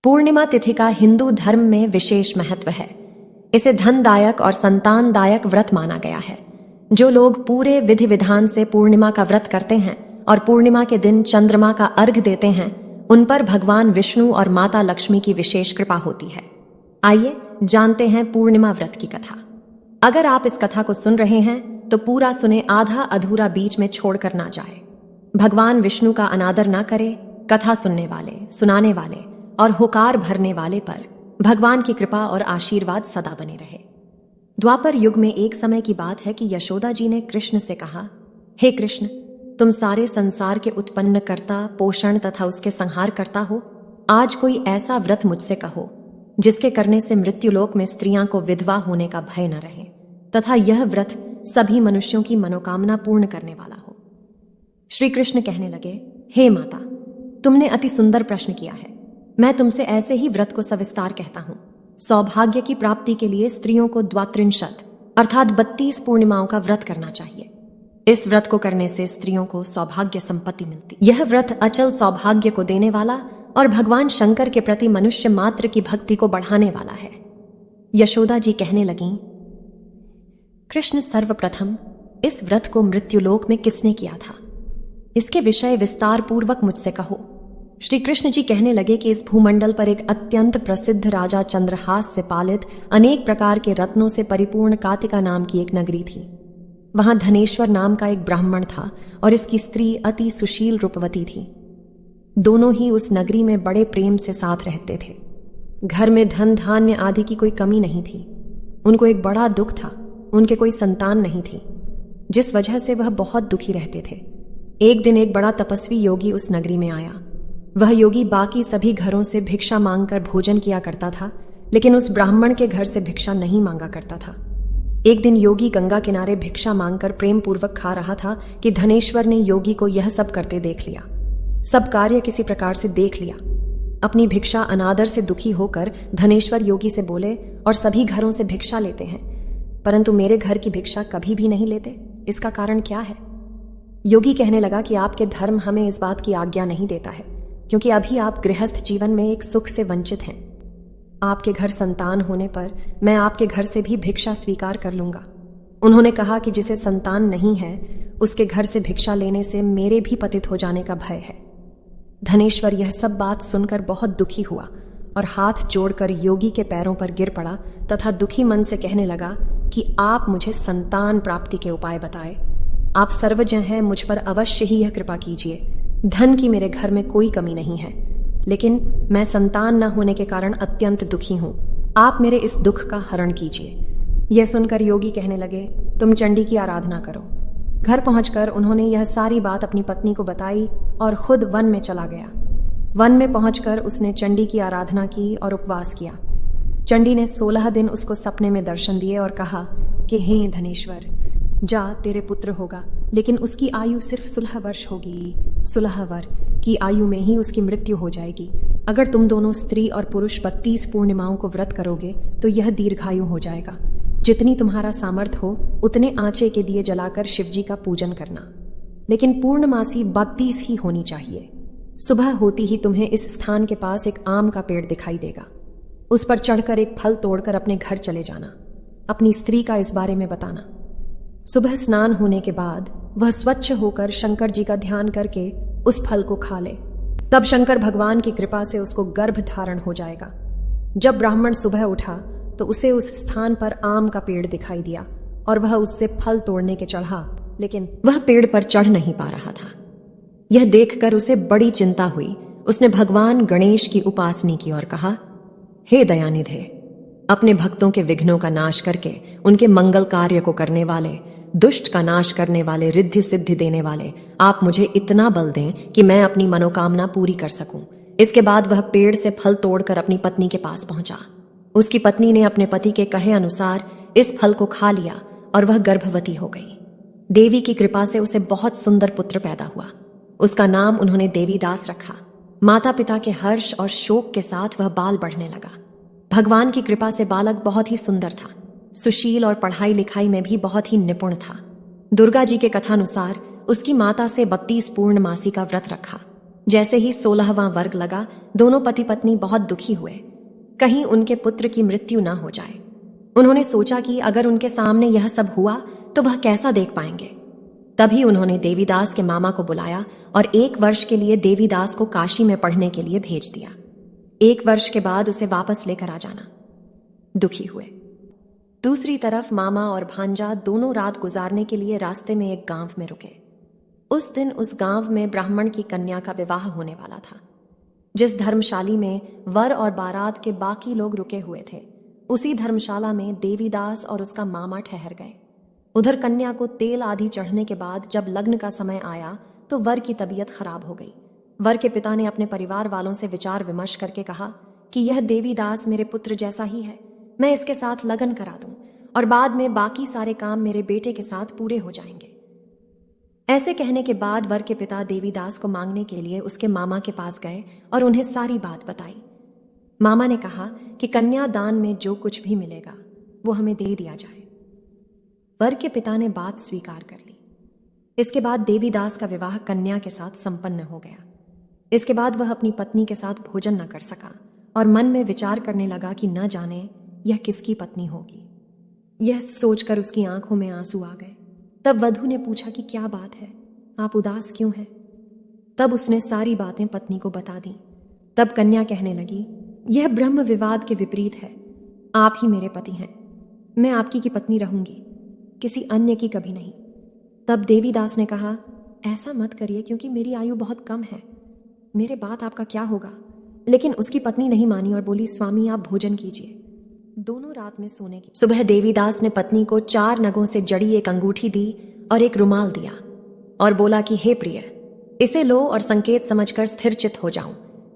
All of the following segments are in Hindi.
पूर्णिमा तिथि का हिंदू धर्म में विशेष महत्व है। इसे धनदायक और संतानदायक व्रत माना गया है। जो लोग पूरे विधि विधान से पूर्णिमा का व्रत करते हैं और पूर्णिमा के दिन चंद्रमा का अर्घ देते हैं, उन पर भगवान विष्णु और माता लक्ष्मी की विशेष कृपा होती है। आइए जानते हैं पूर्णिमा व्रत की कथा। अगर आप इस कथा को सुन रहे हैं तो पूरा सुने, आधा अधूरा बीच में छोड़कर ना जाए। भगवान विष्णु का अनादर ना करे। कथा सुनने वाले, सुनाने वाले और होकार भरने वाले पर भगवान की कृपा और आशीर्वाद सदा बने रहे। द्वापर युग में एक समय की बात है कि यशोदा जी ने कृष्ण से कहा, हे कृष्ण, तुम सारे संसार के उत्पन्न करता, पोषण तथा उसके संहार करता हो। आज कोई ऐसा व्रत मुझसे कहो जिसके करने से मृत्युलोक में स्त्रियां को विधवा होने का भय न रहे तथा यह व्रत सभी मनुष्यों की मनोकामना पूर्ण करने वाला हो। श्री कृष्ण कहने लगे, हे माता, तुमने अति सुंदर प्रश्न किया है। मैं तुमसे ऐसे ही व्रत को सविस्तार कहता हूं। सौभाग्य की प्राप्ति के लिए स्त्रियों को 32 अर्थात 32 पूर्णिमाओं का व्रत करना चाहिए। इस व्रत को करने से स्त्रियों को सौभाग्य संपत्ति मिलती। यह व्रत अचल सौभाग्य को देने वाला और भगवान शंकर के प्रति मनुष्य मात्र की भक्ति को बढ़ाने वाला है। यशोदा जी कहने लगीं, कृष्ण, सर्वप्रथम इस व्रत को मृत्युलोक में किसने किया था, इसके विषय विस्तार पूर्वक मुझसे कहो। श्री कृष्ण जी कहने लगे कि इस भूमंडल पर एक अत्यंत प्रसिद्ध राजा चंद्रहास से पालित अनेक प्रकार के रत्नों से परिपूर्ण कातिका नाम की एक नगरी थी। वहां धनेश्वर नाम का एक ब्राह्मण था और इसकी स्त्री अति सुशील रूपवती थी। दोनों ही उस नगरी में बड़े प्रेम से साथ रहते थे। घर में धन धान्य आदि की कोई कमी नहीं थी। उनको एक बड़ा दुख था, उनके कोई संतान नहीं थी, जिस वजह से वह बहुत दुखी रहते थे। एक दिन एक बड़ा तपस्वी योगी उस नगरी में आया। वह योगी बाकी सभी घरों से भिक्षा मांगकर भोजन किया करता था, लेकिन उस ब्राह्मण के घर से भिक्षा नहीं मांगा करता था। एक दिन योगी गंगा किनारे भिक्षा मांगकर प्रेम पूर्वक खा रहा था कि धनेश्वर ने योगी को यह सब करते देख लिया। सब कार्य किसी प्रकार से देख लिया। अपनी भिक्षा अनादर से दुखी होकर धनेश्वर योगी से बोले, और सभी घरों से भिक्षा लेते हैं, परंतु मेरे घर की भिक्षा कभी भी नहीं लेते, इसका कारण क्या है? योगी कहने लगा कि आपके धर्म हमें इस बात की आज्ञा नहीं देता है, क्योंकि अभी आप गृहस्थ जीवन में एक सुख से वंचित हैं। आपके घर संतान होने पर मैं आपके घर से भी भिक्षा स्वीकार कर लूंगा। उन्होंने कहा कि जिसे संतान नहीं है उसके घर से भिक्षा लेने से मेरे भी पतित हो जाने का भय है। धनेश्वर यह सब बात सुनकर बहुत दुखी हुआ और हाथ जोड़कर योगी के पैरों पर गिर पड़ा तथा दुखी मन से कहने लगा कि आप मुझे संतान प्राप्ति के उपाय बताए। आप सर्वज्ञ हैं, मुझ पर अवश्य ही यह कृपा कीजिए। धन की मेरे घर में कोई कमी नहीं है, लेकिन मैं संतान न होने के कारण अत्यंत दुखी हूं। आप मेरे इस दुख का हरण कीजिए। यह सुनकर योगी कहने लगे, तुम चंडी की आराधना करो। घर पहुंचकर उन्होंने यह सारी बात अपनी पत्नी को बताई और खुद वन में चला गया। वन में पहुंचकर उसने चंडी की आराधना की और उपवास किया। चंडी ने 16 दिन उसको सपने में दर्शन दिए और कहा कि हे धनेश्वर, जा, तेरे पुत्र होगा, लेकिन उसकी आयु सिर्फ 16 वर्ष होगी। 16 वर्ष की आयु में ही उसकी मृत्यु हो जाएगी। अगर तुम दोनों स्त्री और पुरुष 32 पूर्णिमाओं को व्रत करोगे तो यह दीर्घायु हो जाएगा। जितनी तुम्हारा सामर्थ्य हो उतने आंचे के दिए जलाकर शिवजी का पूजन करना, लेकिन पूर्णमासी 32 ही होनी चाहिए। सुबह होती ही तुम्हें इस स्थान के पास एक आम का पेड़ दिखाई देगा। उस पर चढ़कर एक फल तोड़कर अपने घर चले जाना। अपनी स्त्री का इस बारे में बताना। सुबह स्नान होने के बाद वह स्वच्छ होकर शंकर जी का ध्यान करके उस फल को खा ले। तब शंकर भगवान की कृपा से उसको गर्भ धारण हो जाएगा। जब ब्राह्मण सुबह उठा तो उसे उस स्थान पर आम का पेड़ दिखाई दिया और वह उससे फल तोड़ने के चढ़ा, लेकिन वह पेड़ पर चढ़ नहीं पा रहा था। यह देखकर उसे बड़ी चिंता हुई। उसने भगवान गणेश की उपासना की और कहा, हे दयानिधे, अपने भक्तों के विघ्नों का नाश करके उनके मंगल कार्य को करने वाले, दुष्ट का नाश करने वाले, रिद्धि सिद्धि देने वाले, आप मुझे इतना बल दें कि मैं अपनी मनोकामना पूरी कर सकूं। इसके बाद वह पेड़ से फल तोड़कर अपनी पत्नी के पास पहुंचा। उसकी पत्नी ने अपने पति के कहे अनुसार इस फल को खा लिया और वह गर्भवती हो गई। देवी की कृपा से उसे बहुत सुंदर पुत्र पैदा हुआ। उसका नाम उन्होंने देवीदास रखा। माता पिता के हर्ष और शोक के साथ वह बाल बढ़ने लगा। भगवान की कृपा से बालक बहुत ही सुंदर था, सुशील और पढ़ाई लिखाई में भी बहुत ही निपुण था। दुर्गा जी के कथानुसार उसकी माता से 32 पूर्णमासी का व्रत रखा। जैसे ही 16वां वर्ग लगा, दोनों पति पत्नी बहुत दुखी हुए, कहीं उनके पुत्र की मृत्यु ना हो जाए। उन्होंने सोचा कि अगर उनके सामने यह सब हुआ तो वह कैसा देख पाएंगे। तभी उन्होंने देवीदास के मामा को बुलाया और 1 वर्ष के लिए देवीदास को काशी में पढ़ने के लिए भेज दिया। 1 वर्ष के बाद उसे वापस लेकर आ जाना। दुखी हुए। दूसरी तरफ मामा और भांजा दोनों रात गुजारने के लिए रास्ते में एक गांव में रुके। उस दिन उस गांव में ब्राह्मण की कन्या का विवाह होने वाला था। जिस धर्मशाली में वर और बारात के बाकी लोग रुके हुए थे, उसी धर्मशाला में देवीदास और उसका मामा ठहर गए। उधर कन्या को तेल आदि चढ़ने के बाद जब लग्न का समय आया तो वर की तबीयत खराब हो गई। वर के पिता ने अपने परिवार वालों से विचार विमर्श करके कहा कि यह देवीदास मेरे पुत्र जैसा ही है, मैं इसके साथ लगन करा दूं और बाद में बाकी सारे काम मेरे बेटे के साथ पूरे हो जाएंगे। ऐसे कहने के बाद वर के पिता देवीदास को मांगने के लिए उसके मामा के पास गए और उन्हें सारी बात बताई। मामा ने कहा कि कन्या दान में जो कुछ भी मिलेगा वो हमें दे दिया जाए। वर के पिता ने बात स्वीकार कर ली। इसके बाद देवीदास का विवाह कन्या के साथ संपन्न हो गया। इसके बाद वह अपनी पत्नी के साथ भोजन न कर सका और मन में विचार करने लगा कि न जाने यह किसकी पत्नी होगी। यह सोचकर उसकी आंखों में आंसू आ गए। तब वधू ने पूछा कि क्या बात है, आप उदास क्यों हैं? तब उसने सारी बातें पत्नी को बता दी। तब कन्या कहने लगी, यह ब्रह्म विवाद के विपरीत है। आप ही मेरे पति हैं, मैं आपकी की पत्नी रहूंगी, किसी अन्य की कभी नहीं। तब देवीदास ने कहा, ऐसा मत करिए क्योंकि मेरी आयु बहुत कम है, मेरे बात आपका क्या होगा। लेकिन उसकी पत्नी नहीं मानी और बोली, स्वामी आप भोजन कीजिए, दोनों रात में सोने की। सुबह देवीदास ने पत्नी को 4 नगों से जड़ी एक अंगूठी दी और एक रुमाल दिया और बोला कि हे प्रिय, इसे लो और संकेत समझकर स्थिरचित हो जाऊं।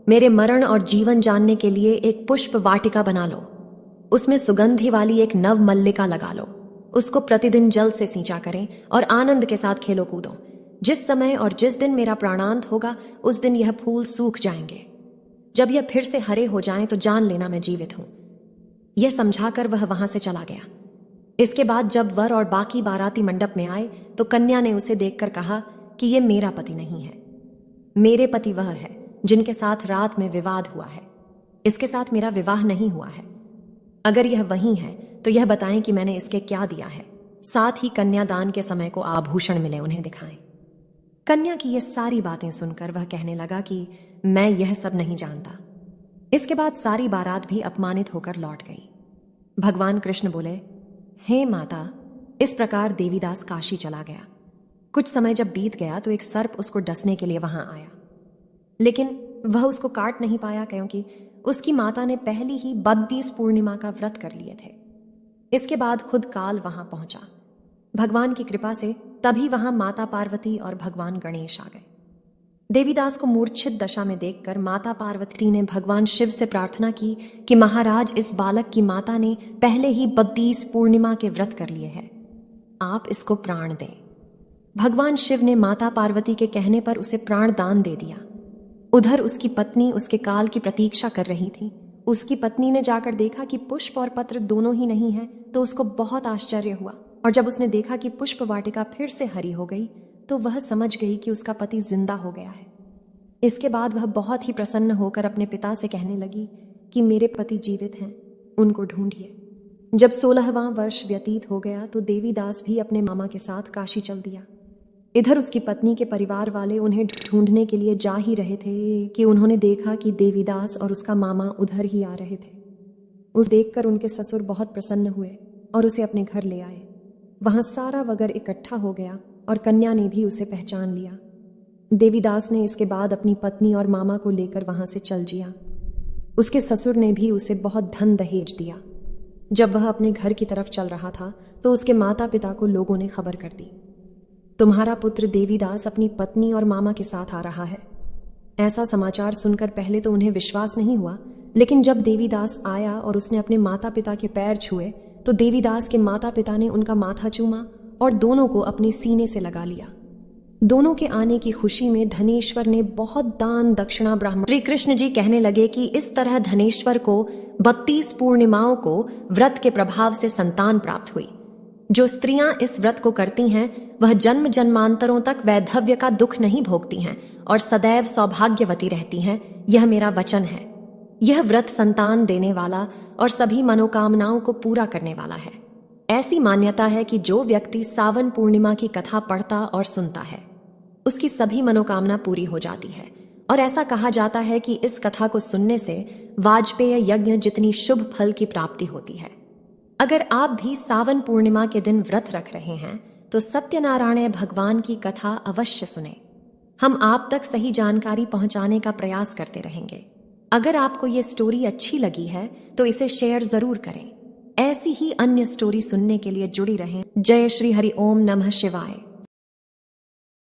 मेरे मरण और जीवन जानने के लिए एक पुष्प वाटिका बना लो, उसमें सुगंधि वाली एक नव मल्लिका लगा लो, उसको प्रतिदिन जल से सींचा करें और आनंद के साथ खेलो कूदो। जिस समय और जिस दिन मेरा प्राणांत होगा उस दिन यह फूल सूख जाएंगे। जब यह फिर से हरे हो जाएं तो जान लेना मैं जीवित हूं। यह समझाकर वह वहां से चला गया। इसके बाद जब वर और बाकी बाराती मंडप में आए तो कन्या ने उसे देखकर कहा कि यह मेरा पति नहीं है, मेरे पति वह है जिनके साथ रात में विवाद हुआ है, इसके साथ मेरा विवाह नहीं हुआ है। अगर यह वही है तो यह बताएं कि मैंने इसके क्या दिया है, साथ ही कन्यादान के समय को आभूषण मिले उन्हें दिखाएं। कन्या की यह सारी बातें सुनकर वह कहने लगा कि मैं यह सब नहीं जानता। इसके बाद सारी बारात भी अपमानित होकर लौट गई। भगवान कृष्ण बोले, हे माता, इस प्रकार देवीदास काशी चला गया। कुछ समय जब बीत गया तो एक सर्प उसको डसने के लिए वहां आया, लेकिन वह उसको काट नहीं पाया क्योंकि उसकी माता ने पहली ही 32 पूर्णिमा का व्रत कर लिए थे। इसके बाद खुद काल वहां पहुंचा। भगवान की कृपा से तभी वहां माता पार्वती और भगवान गणेश आ गए। देवीदास को मूर्छित दशा में देखकर माता पार्वती ने भगवान शिव से प्रार्थना की कि महाराज, इस बालक की माता ने पहले ही 32 पूर्णिमा के व्रत कर लिए हैं, आप इसको प्राण दें। भगवान शिव ने माता पार्वती के कहने पर उसे प्राण दान दे दिया। उधर उसकी पत्नी उसके काल की प्रतीक्षा कर रही थी। उसकी पत्नी ने जाकर देखा कि पुष्प और पत्र दोनों ही नहीं है तो उसको बहुत आश्चर्य हुआ, और जब उसने देखा कि पुष्प वाटिका फिर से हरी हो गई तो वह समझ गई कि उसका पति जिंदा हो गया है। इसके बाद वह बहुत ही प्रसन्न होकर अपने पिता से कहने लगी कि मेरे पति जीवित हैं, उनको ढूंढिए। जब 16वां वर्ष व्यतीत हो गया तो देवीदास भी अपने मामा के साथ काशी चल दिया। इधर उसकी पत्नी के परिवार वाले उन्हें ढूंढने के लिए जा ही रहे थे कि उन्होंने देखा कि देवीदास और उसका मामा उधर ही आ रहे थे। उस देखकर उनके ससुर बहुत प्रसन्न हुए और उसे अपने घर ले आए। वहां सारा वगर इकट्ठा हो गया और कन्या ने भी उसे पहचान लिया। देवीदास ने इसके बाद अपनी पत्नी और मामा को लेकर वहां से चल जिया। उसके ससुर ने भी उसे बहुत धन दहेज दिया। जब वह अपने घर की तरफ चल रहा था तो उसके माता पिता को लोगों ने खबर कर दी, तुम्हारा पुत्र देवीदास अपनी पत्नी और मामा के साथ आ रहा है। ऐसा समाचार सुनकर पहले तो उन्हें विश्वास नहीं हुआ, लेकिन जब देवीदास आया और उसने अपने माता पिता के पैर छुए तो देवीदास के माता पिता ने उनका माथा चूमा और दोनों को अपने सीने से लगा लिया। दोनों के आने की खुशी में धनेश्वर ने बहुत दान दक्षिणा ब्राह्मण। श्री कृष्ण जी कहने लगे कि इस तरह धनेश्वर को 32 पूर्णिमाओं को व्रत के प्रभाव से संतान प्राप्त हुई। जो स्त्रियां इस व्रत को करती हैं वह जन्म जन्मांतरों तक वैधव्य का दुख नहीं भोगती हैं और सदैव सौभाग्यवती रहती हैं, यह मेरा वचन है। यह व्रत संतान देने वाला और सभी मनोकामनाओं को पूरा करने वाला है। ऐसी मान्यता है कि जो व्यक्ति सावन पूर्णिमा की कथा पढ़ता और सुनता है, उसकी सभी मनोकामना पूरी हो जाती है। और ऐसा कहा जाता है कि इस कथा को सुनने से वाजपेय यज्ञ जितनी शुभ फल की प्राप्ति होती है। अगर आप भी सावन पूर्णिमा के दिन व्रत रख रहे हैं तो सत्यनारायण भगवान की कथा अवश्य सुने। हम आप तक सही जानकारी पहुंचाने का प्रयास करते रहेंगे। अगर आपको ये स्टोरी अच्छी लगी है तो इसे शेयर जरूर करें। ऐसी ही अन्य स्टोरी सुनने के लिए जुड़ी रहें। जय श्री हरि ओम नमः शिवाय।